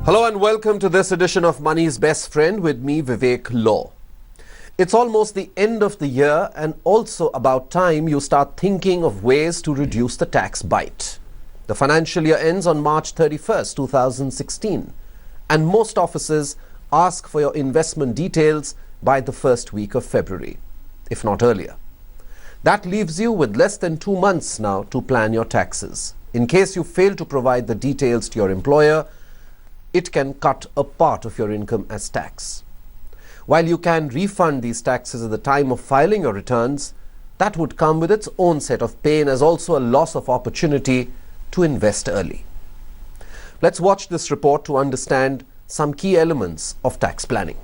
Hello and welcome to this edition of Money's Best Friend with me, Vivek Law. It's almost the end of the year and also about time you start thinking of ways to reduce the tax bite. The financial year ends on March 31st, 2016, and most offices ask for your investment details by the first week of February, if not earlier. That leaves you with less than 2 months now to plan your taxes. In case you fail to provide the details to your employer, it can cut a part of your income as tax. While you can refund these taxes at the time of filing your returns, that would come with its own set of pain as also a loss of opportunity to invest early. Let's watch this report to understand some key elements of tax planning.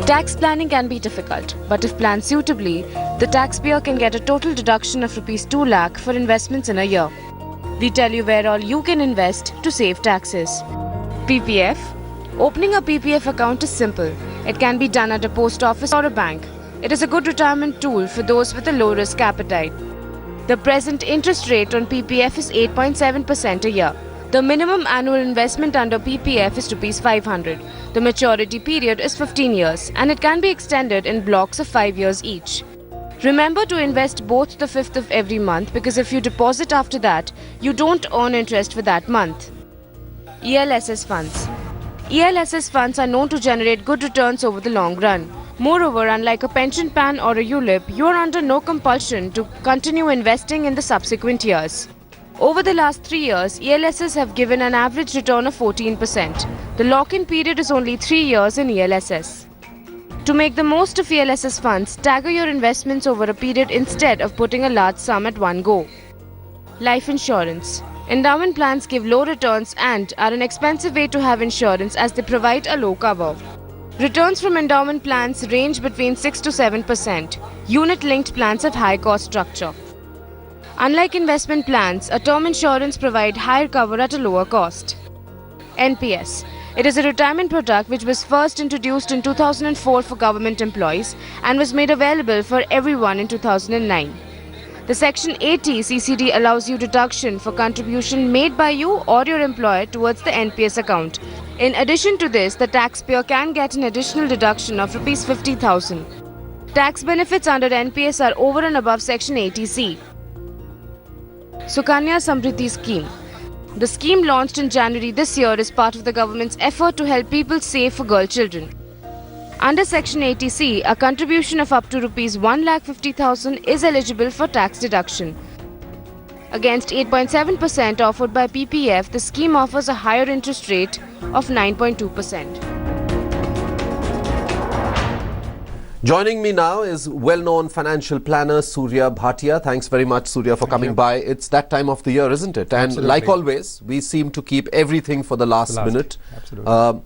Tax planning can be difficult, but if planned suitably, the taxpayer can get a total deduction of Rs 2 lakh for investments in a year. We tell you where all you can invest to save taxes. PPF. Opening a PPF account is simple. It can be done at a post office or a bank. It is a good retirement tool for those with a low risk appetite. The present interest rate on PPF is 8.7% a year. The minimum annual investment under PPF is Rs 500. The maturity period is 15 years and it can be extended in blocks of 5 years each. Remember to invest both the 5th of every month because if you deposit after that, you don't earn interest for that month. ELSS funds. ELSS funds are known to generate good returns over the long run. Moreover, unlike a pension plan or a ULIP, you are under no compulsion to continue investing in the subsequent years. Over the last 3 years, ELSS have given an average return of 14%. The lock-in period is only 3 years in ELSS. To make the most of ELSS funds, stagger your investments over a period instead of putting a large sum at one go. Life insurance. Endowment plans give low returns and are an expensive way to have insurance as they provide a low cover. Returns from endowment plans range between 6 to 7%. Unit-linked plans have high cost structure. Unlike investment plans, a term insurance provides higher cover at a lower cost. NPS. It is a retirement product which was first introduced in 2004 for government employees and was made available for everyone in 2009. The Section 80 CCD allows you deduction for contribution made by you or your employer towards the NPS account. In addition to this, the taxpayer can get an additional deduction of Rs 50,000. Tax benefits under NPS are over and above Section 80C. Sukanya Samriddhi Scheme. The scheme launched in January this year is part of the government's effort to help people save for girl children. Under Section 80C, a contribution of up to Rs 1,50,000 is eligible for tax deduction. Against 8.7% offered by PPF, the scheme offers a higher interest rate of 9.2%. Joining me now is well-known financial planner Surya Bhatia. Thanks very much, Surya, for coming by. It's that time of the year, isn't it? And Absolutely. like always, we seem to keep everything for the last minute. Absolutely.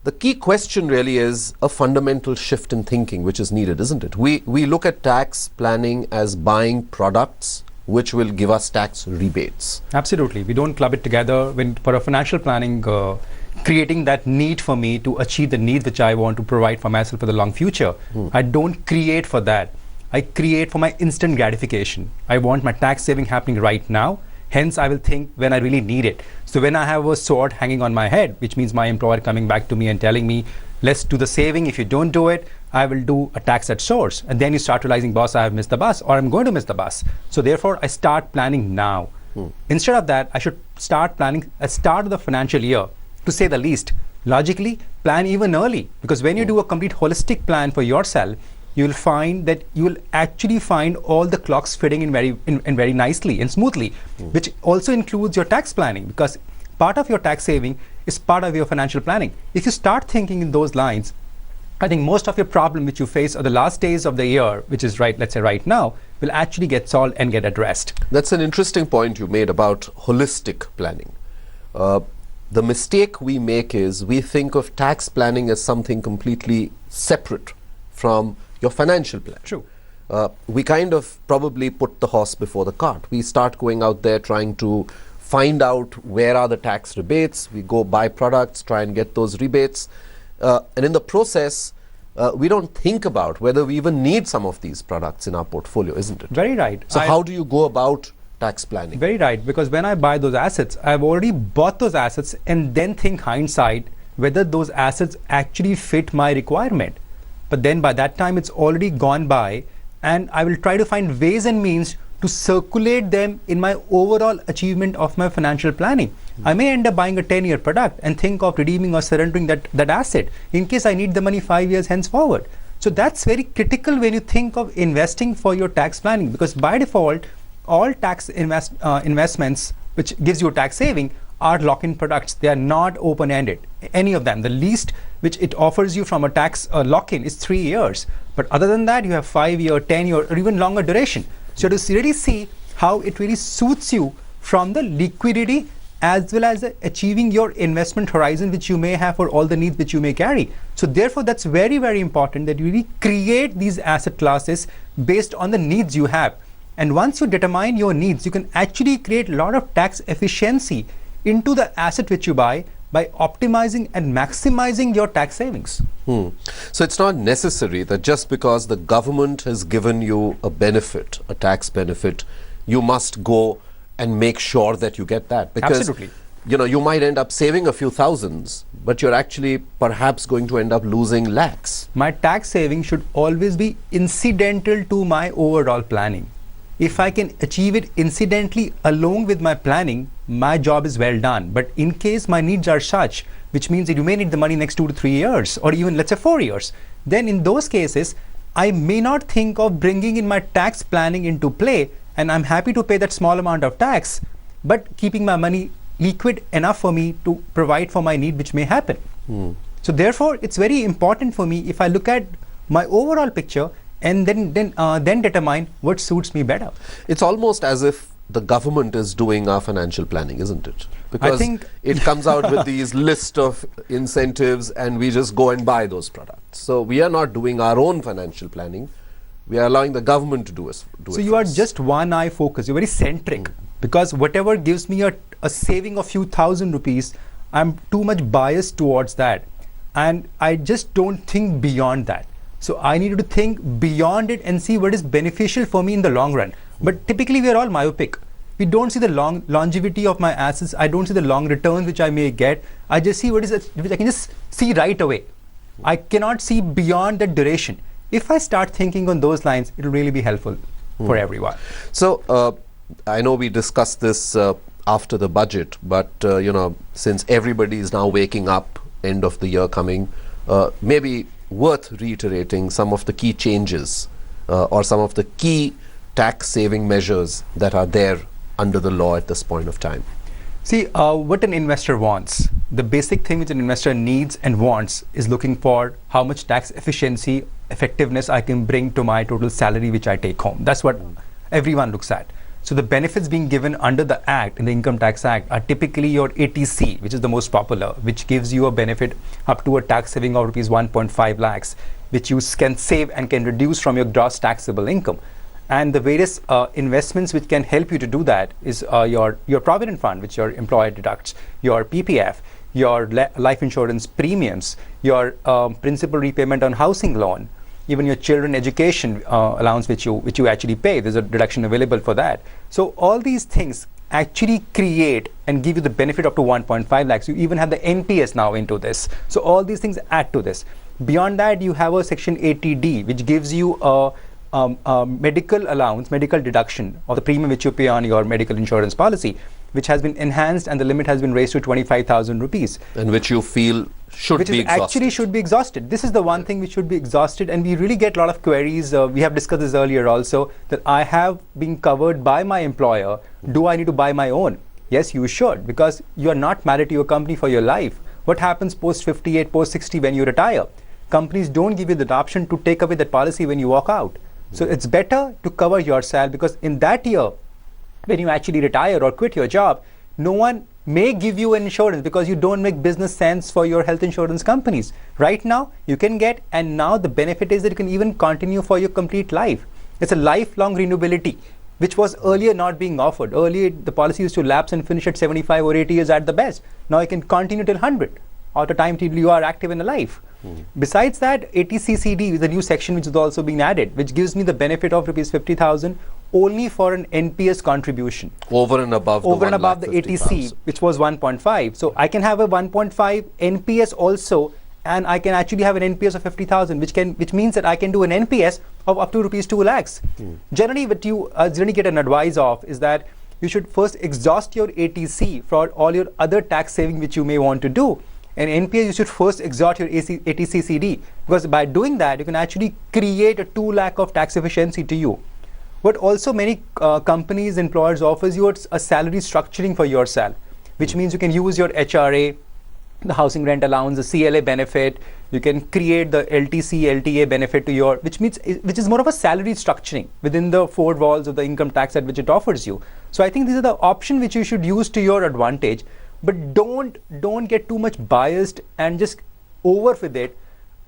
The key question really is a fundamental shift in thinking which is needed, isn't it? We look at tax planning as buying products which will give us tax rebates. Absolutely. We don't club it together. For a financial planning, creating that need for me to achieve the need which I want to provide for myself for the long future. I don't create for that. I create for my instant gratification. I want my tax saving happening right now. Hence, I will think when I really need it. So when I have a sword hanging on my head, which means my employer coming back to me and telling me, let's do the saving. If you don't do it, I will do a tax at source. And then you start realizing, boss, I have missed the bus or I'm going to miss the bus. So therefore, I start planning now. Instead of that, I should start planning at the start of the financial year. To say the least, logically, plan even early. Because when you do a complete holistic plan for yourself, you will find that you will actually find all the clocks fitting in very nicely and smoothly, which also includes your tax planning, because part of your tax saving is part of your financial planning. If you start thinking in those lines, I think most of your problem which you face at the last days of the year, which is let's say right now, will actually get solved and get addressed. That's an interesting point you made about holistic planning. The mistake we make is we think of tax planning as something completely separate from your financial plan. True. We kind of probably put the horse before the cart. We start going out there trying to find out where are the tax rebates. We go buy products, try and get those rebates. And in the process, we don't think about whether we even need some of these products in our portfolio, isn't it? Very right. So how do you go about tax planning. Very right, because when I buy those assets, I've already bought those assets and then think hindsight whether those assets actually fit my requirement. But then by that time, it's already gone by, and I will try to find ways and means to circulate them in my overall achievement of my financial planning. I may end up buying a 10-year product and think of redeeming or surrendering that asset in case I need the money 5 years henceforward. So that's very critical when you think of investing for your tax planning, because by default, all tax investments which gives you a tax saving are lock-in products. They are not open-ended, any of them. The least which it offers you from a tax lock-in is 3 years. But other than that, you have 5-year, 10-year, or even longer duration. So to really see how it really suits you from the liquidity as well as achieving your investment horizon which you may have for all the needs which you may carry. So therefore, that's very, very important that you really create these asset classes based on the needs you have. And once you determine your needs, you can actually create a lot of tax efficiency into the asset which you buy by optimizing and maximizing your tax savings. So it's not necessary that just because the government has given you a benefit, a tax benefit, you must go and make sure that you get that. Because Absolutely. You might end up saving a few thousands, but you're actually perhaps going to end up losing lakhs. My tax saving should always be incidental to my overall planning. If I can achieve it incidentally along with my planning, my job is well done. But in case my needs are such, which means that you may need the money next 2 to 3 years, or even let's say 4 years, then in those cases, I may not think of bringing in my tax planning into play, and I'm happy to pay that small amount of tax, but keeping my money liquid enough for me to provide for my need which may happen. So therefore, it's very important for me if I look at my overall picture and then determine what suits me better. It's almost as if the government is doing our financial planning, isn't it? Because it comes out with these list of incentives and we just go and buy those products. So we are not doing our own financial planning. We are allowing the government to do it. So you are just one eye focused. You're very centric, because whatever gives me a saving of few thousand rupees, I'm too much biased towards that. And I just don't think beyond that. So I needed to think beyond it and see what is beneficial for me in the long run. But typically we are all myopic. We don't see the longevity of my assets. I don't see the long returns which I may get. I just see which I can just see right away. I cannot see beyond that duration. If I start thinking on those lines, it will really be helpful for everyone. So I know we discussed this after the budget, but since everybody is now waking up, end of the year coming, maybe worth reiterating some of the key changes or some of the key tax saving measures that are there under the law at this point of time. See, what an investor wants, the basic thing which an investor needs and wants is looking for how much tax efficiency, effectiveness I can bring to my total salary which I take home. That's what everyone looks at. So the benefits being given under the Act, in the Income Tax Act, are typically your ATC, which is the most popular, which gives you a benefit up to a tax saving of rupees 1.5 lakhs, which you can save and can reduce from your gross taxable income. And the various investments which can help you to do that is your provident fund, which your employer deducts, your PPF, your life insurance premiums, your principal repayment on housing loan, even your children education allowance which you actually pay. There's a deduction available for that. So all these things actually create and give you the benefit up to 1.5 lakhs. You even have the NPS now into this. So all these things add to this. Beyond that, you have a section 80D, which gives you a medical allowance, medical deduction of the premium which you pay on your medical insurance policy, which has been enhanced and the limit has been raised to 25,000 rupees. And which you feel should be exhausted. Actually should be exhausted. This is the one thing which should be exhausted, and we really get a lot of queries. We have discussed this earlier also, that I have been covered by my employer. Do I need to buy my own? Yes, you should, because you are not married to your company for your life. What happens post 58, post 60 when you retire? Companies don't give you the option to take away that policy when you walk out. So it's better to cover yourself, because in that year, when you actually retire or quit your job, no one may give you an insurance because you don't make business sense for your health insurance companies. Right now, you can get, and now the benefit is that you can even continue for your complete life. It's a lifelong renewability, which was earlier not being offered. Earlier, the policy used to lapse and finish at 75 or 80 years at the best. Now you can continue till 100, or the time till you are active in a life. Besides that, ATCCD is a new section which is also being added, which gives me the benefit of rupees 50,000 only for an NPS contribution. Over and above The ATC, which was 1.5. So I can have a 1.5 NPS also, and I can actually have an NPS of 50,000, which means that I can do an NPS of up to rupees 2 lakhs. Generally, what you generally get an advice of is that you should first exhaust your ATC for all your other tax saving which you may want to do. And NPS, you should first exhaust your ATC CD, because by doing that, you can actually create a 2 lakh of tax efficiency to you. But also many companies, employers offers you a salary structuring for yourself, which means you can use your HRA, the housing rent allowance, the CLA benefit. You can create the LTC, LTA benefit to your, which is more of a salary structuring within the four walls of the income tax at which it offers you. So I think these are the options which you should use to your advantage, but don't get too much biased and just over with it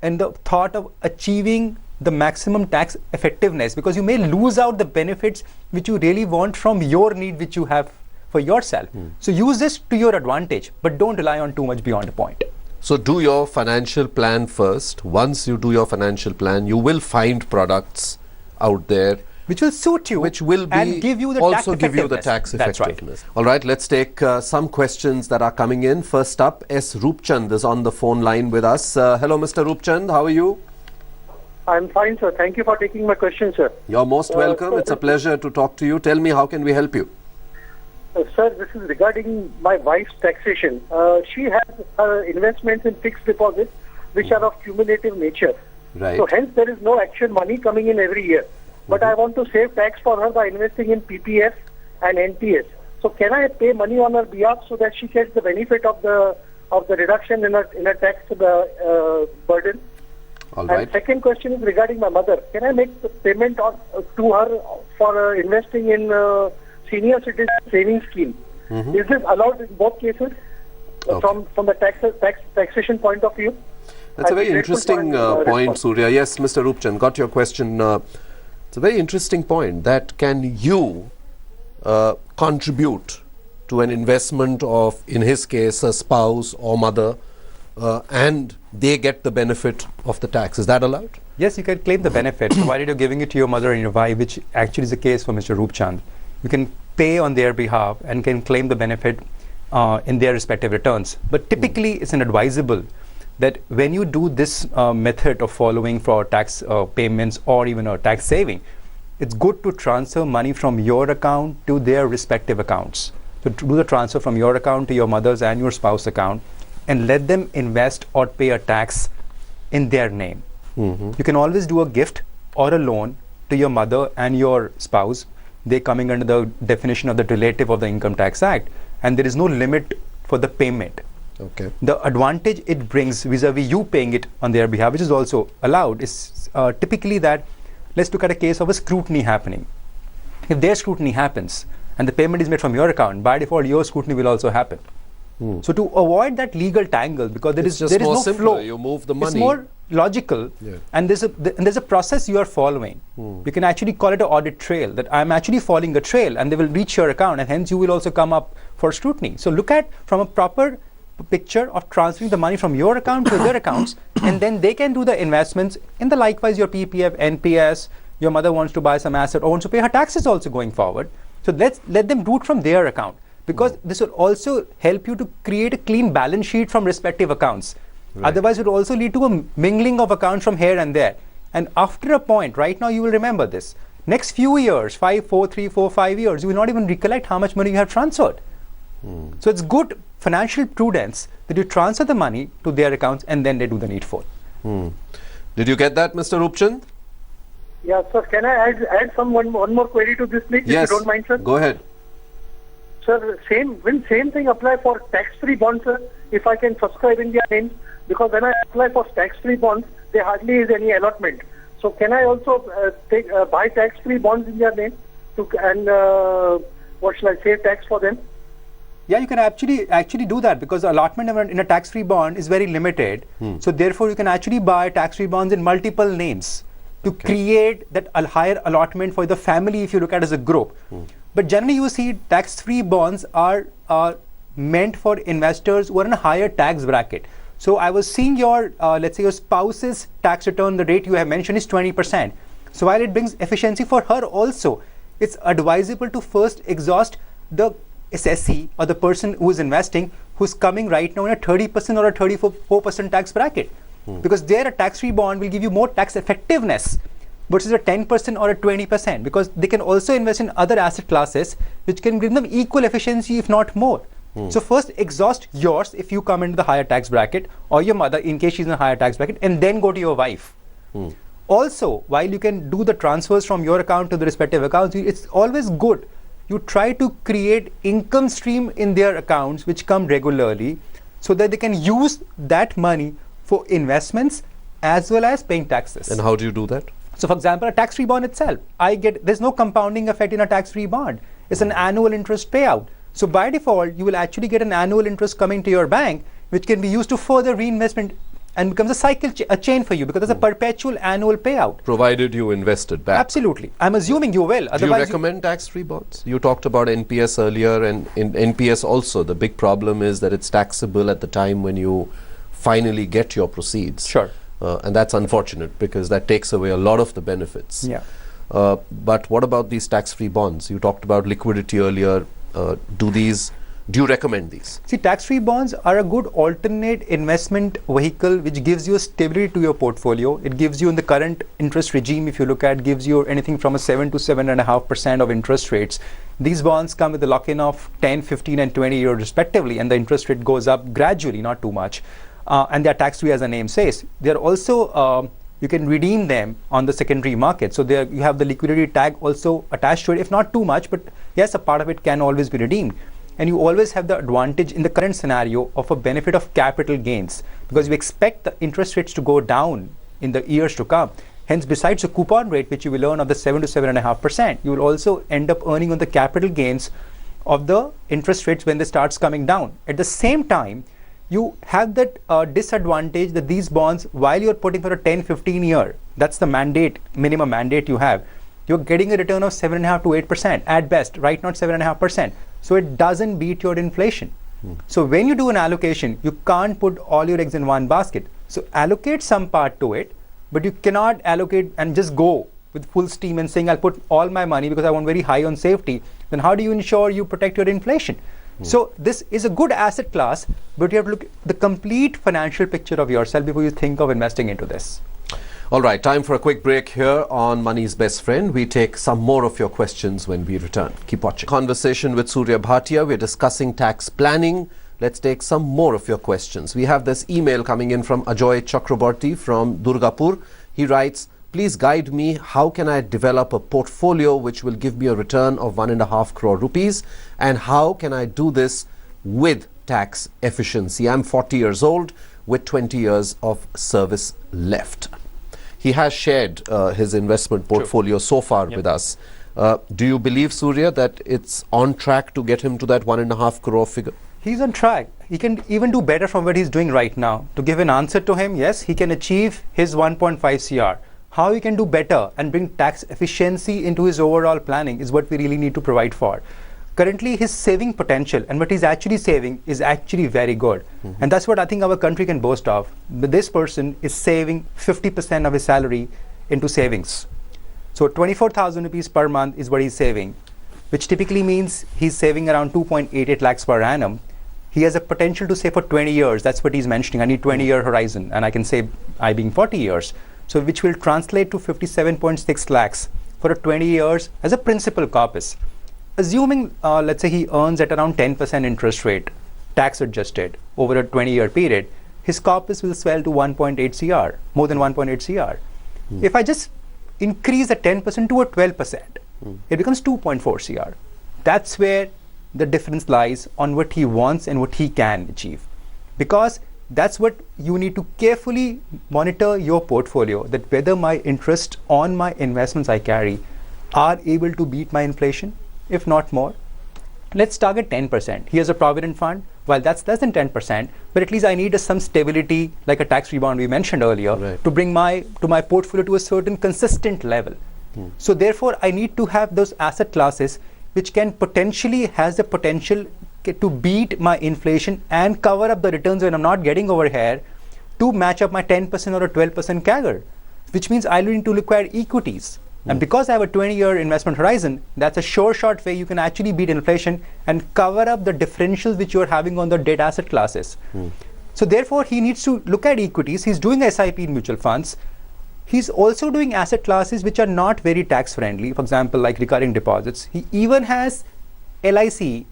and the thought of achieving the maximum tax effectiveness, because you may lose out the benefits which you really want from your need which you have for yourself. So use this to your advantage, but don't rely on too much beyond a point. So do your financial plan first. Once you do your financial plan, you will find products out there which will suit you, which will be and give you the also tax give you the effectiveness. tax That's effectiveness. right. All right, let's take some questions that are coming in. First up, S. Roopchand is on the phone line with us. Hello, Mr. Roopchand. How are you? I'm fine, sir. Thank you for taking my question, sir. You're most welcome. sir, It's a pleasure to talk to you. Tell me, how can we help you? Sir, this is regarding my wife's taxation. She has investments in fixed deposits which are of cumulative nature. Right. So hence there is no actual money coming in every year. But I want to save tax for her by investing in PPF and NTS. So can I pay money on her behalf so that she gets the benefit of the reduction in her tax burden? All right. And second question is regarding my mother. Can I make the payment to her for investing in senior citizen savings scheme? Is this allowed in both cases from the taxation point of view? That's a very interesting point, Surya. Yes, Mr. Roopchand, got your question. It's a very interesting point. That can you contribute to an investment of, in his case, a spouse or mother, and they get the benefit of the tax. Is that allowed? Yes, you can claim the benefit provided you're giving it to your mother and your wife, which actually is the case for Mr. Roopchand. You can pay on their behalf and can claim the benefit in their respective returns. But typically, it's inadvisable that when you do this method of following for tax payments or even a tax saving, it's good to transfer money from your account to their respective accounts. So to do the transfer from your account to your mother's and your spouse's account, and let them invest or pay a tax in their name. You can always do a gift or a loan to your mother and your spouse. They're coming under the definition of the relative of the Income Tax Act, and there is no limit for the payment. Okay. The advantage it brings vis-a-vis you paying it on their behalf, which is also allowed, is typically that, let's look at a case of a scrutiny happening. If their scrutiny happens and the payment is made from your account, by default your scrutiny will also happen. So to avoid that legal tangle, because there is no flow, you move the money. it's more logical, and there's a process you are following. You can actually call it an audit trail, that I'm actually following a trail, and they will reach your account, and hence you will also come up for scrutiny. So look at from a proper picture of transferring the money from your account to their accounts, and then they can do the investments in the likewise your PPF, NPS. Your mother wants to buy some asset or wants to pay her taxes also going forward. So let them do it from their account, because this will also help you to create a clean balance sheet from respective accounts. Otherwise, it will also lead to a mingling of accounts from here and there. And after a point, right now you will remember this. Next few years, 5, 4, 3, 4, 5 years, you will not even recollect how much money you have transferred. So it's good financial prudence that you transfer the money to their accounts and then they do the needful. Did you get that, Mr. Roopchand? Yeah, sir. Can I add one more query to this, please? Yes. If you don't mind, sir. Go ahead. Sir, will same thing apply for tax-free bonds, sir? If I can subscribe in their names, because when I apply for tax-free bonds, there hardly is any allotment. So can I also buy tax-free bonds in their name what shall I save tax for them? Yeah, you can actually do that, because the allotment in a tax-free bond is very limited. So therefore, you can actually buy tax-free bonds in multiple names to create that higher allotment for the family if you look at it as a group. But generally, you see tax-free bonds are meant for investors who are in a higher tax bracket. So I was seeing your, let's say your spouse's tax return, the rate you have mentioned is 20%. So while it brings efficiency for her also, it's advisable to first exhaust the assessee or the person who is investing, who's coming right now in a 30% or a 34% tax bracket. Because there a tax-free bond will give you more tax effectiveness versus a 10% or a 20%, because they can also invest in other asset classes which can give them equal efficiency, if not more. So first exhaust yours if you come into the higher tax bracket, or your mother in case she's in a higher tax bracket, and then go to your wife. Also, while you can do the transfers from your account to the respective accounts, it's always good you try to create income stream in their accounts which come regularly, so that they can use that money for investments as well as paying taxes. And how do you do that? So for example, a tax-free bond itself, there's no compounding effect in a tax-free bond. It's an annual interest payout. So by default, you will actually get an annual interest coming to your bank, which can be used to further reinvestment and becomes a cycle, a chain for you, because it's a perpetual annual payout. Provided you invested back. Absolutely. I'm assuming you will. Do you recommend tax-free bonds? You talked about NPS earlier, and in NPS also, the big problem is that it's taxable at the time when you finally get your proceeds. Sure. And that's unfortunate, because that takes away a lot of the benefits. Yeah. But what about these tax-free bonds? You talked about liquidity earlier. Do you recommend these? See, tax-free bonds are a good alternate investment vehicle which gives you stability to your portfolio. It gives you, in the current interest regime, if you look at, gives you anything from a 7 to 7.5% of interest rates. These bonds come with a lock-in of 10, 15 and 20 years respectively, and the interest rate goes up gradually, not too much. And they're tax-free, as the name says. They're also, you can redeem them on the secondary market. So there you have the liquidity tag also attached to it, if not too much, but yes, a part of it can always be redeemed. And you always have the advantage in the current scenario of a benefit of capital gains, because you expect the interest rates to go down in the years to come. Hence, besides the coupon rate, which you will earn of the 7 to 7.5%, you will also end up earning on the capital gains of the interest rates when they starts coming down. At the same time, you have that disadvantage that these bonds, while you're putting for a 10, 15 year, that's the mandate, minimum mandate you have, you're getting a return of 7.5 to 8% at best, right? Not 7.5%. So it doesn't beat your inflation. So when you do an allocation, you can't put all your eggs in one basket. So allocate some part to it, but you cannot allocate and just go with full steam and saying, I'll put all my money because I want very high on safety. Then how do you ensure you protect your inflation? So this is a good asset class, but you have to look at the complete financial picture of yourself before you think of investing into this. All right, time for a quick break here on Money's Best Friend. We take some more of your questions when we return. Keep watching. Conversation with Surya Bhatia. We're discussing tax planning. Let's take some more of your questions. We have this email coming in from Ajoy Chakraborty from Durgapur. He writes, please guide me. How can I develop a portfolio which will give me a return of 1.5 crore rupees? And how can I do this with tax efficiency? I'm 40 years old with 20 years of service left. He has shared his investment portfolio so far with us. Do you believe, Surya, that it's on track to get him to that 1.5 crore figure? He's on track. He can even do better from what he's doing right now. To give an answer to him, yes, he can achieve his 1.5 CR. How he can do better and bring tax efficiency into his overall planning is what we really need to provide for. Currently, his saving potential and what he's actually saving is actually very good. And that's what I think our country can boast of. But this person is saving 50% of his salary into savings. So 24,000 rupees per month is what he's saving, which typically means he's saving around 2.88 lakhs per annum. He has a potential to save for 20 years. That's what he's mentioning. I need 20-year horizon, and I can save I being 40 years. So which will translate to 57.6 lakhs for a 20 years as a principal corpus. Assuming, let's say he earns at around 10% interest rate, tax adjusted, over a 20-year period, his corpus will swell to 1.8 CR, more than 1.8 CR. If I just increase the 10% to a 12%, it becomes 2.4 CR. That's where the difference lies on what he wants and what he can achieve. Because that's what you need to carefully monitor your portfolio, that whether my interest on my investments I carry are able to beat my inflation, if not more. Let's target 10%. Here's a provident fund. While that's less than 10%, but at least I need some stability, like a tax bond we mentioned earlier, to bring my portfolio to a certain consistent level. So therefore, I need to have those asset classes which can potentially has the potential to beat my inflation and cover up the returns when I'm not getting over here to match up my 10% or a 12% CAGR, which means I need to require equities. And because I have a 20-year investment horizon, that's a sure shot way you can actually beat inflation and cover up the differentials which you're having on the debt asset classes. So therefore, he needs to look at equities. He's doing SIP in mutual funds. He's also doing asset classes which are not very tax friendly. For example, like recurring deposits. He even has LIC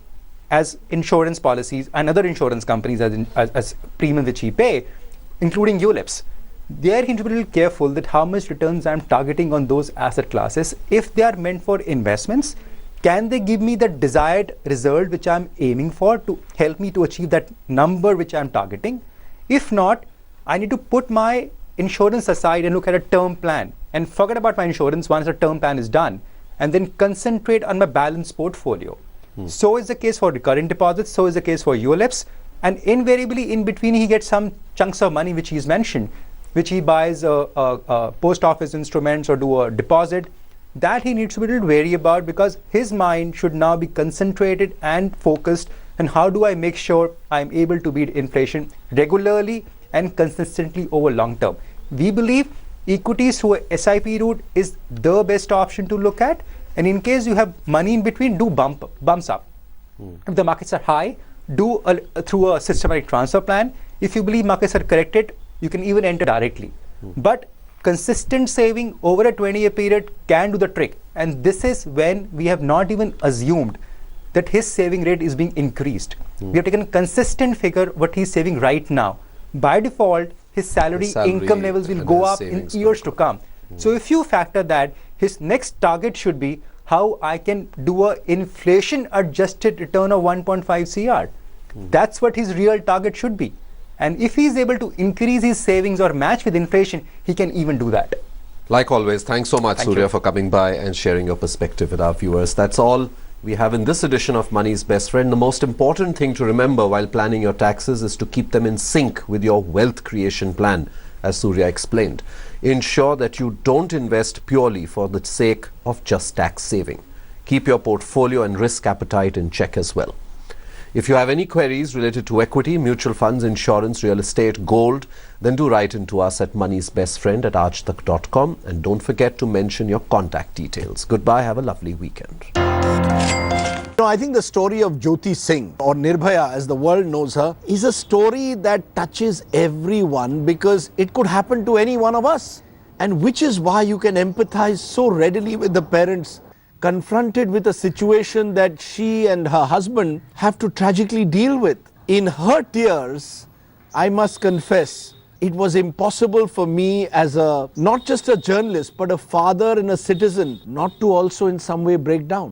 as insurance policies and other insurance companies as premium which he pay, including ULIPs. There he needs to be a little careful that how much returns I'm targeting on those asset classes. If they are meant for investments, can they give me the desired result which I'm aiming for to help me to achieve that number which I'm targeting? If not, I need to put my insurance aside and look at a term plan and forget about my insurance once the term plan is done, and then concentrate on my balanced portfolio. So is the case for recurring deposits, so is the case for ULIPs, and invariably in between he gets some chunks of money which he's mentioned, which he buys post office instruments or do a deposit. That he needs to be a little wary about, because his mind should now be concentrated and focused on how do I make sure I'm able to beat inflation regularly and consistently over long term. We believe equities through a SIP route is the best option to look at, and in case you have money in between, do bumps up. If the markets are high, do through a systematic transfer plan. If you believe markets are corrected, you can even enter directly. But consistent saving over a 20-year period can do the trick, and this is when we have not even assumed that his saving rate is being increased. We have taken a consistent figure what he's saving right now. By default, his salary income levels will go up in years to come. So if you factor that, his next target should be how I can do a inflation adjusted return of 1.5 CR. That's what his real target should be. And if he is able to increase his savings or match with inflation, he can even do that. Like always, thanks so much, Surya, for coming by and sharing your perspective with our viewers. That's all we have in this edition of Money's Best Friend. The most important thing to remember while planning your taxes is to keep them in sync with your wealth creation plan, as Surya explained. Ensure that you don't invest purely for the sake of just tax saving. Keep your portfolio and risk appetite in check as well. If you have any queries related to equity, mutual funds, insurance, real estate, gold, then do write into us at moneysbestfriend@aajtak.com, and don't forget to mention your contact details. Goodbye, have a lovely weekend. I think the story of Jyoti Singh, or Nirbhaya as the world knows her, is a story that touches everyone because it could happen to any one of us. And which is why you can empathize so readily with the parents confronted with a situation that she and her husband have to tragically deal with. In her tears, I must confess, it was impossible for me as not just a journalist, but a father and a citizen, not to also in some way break down.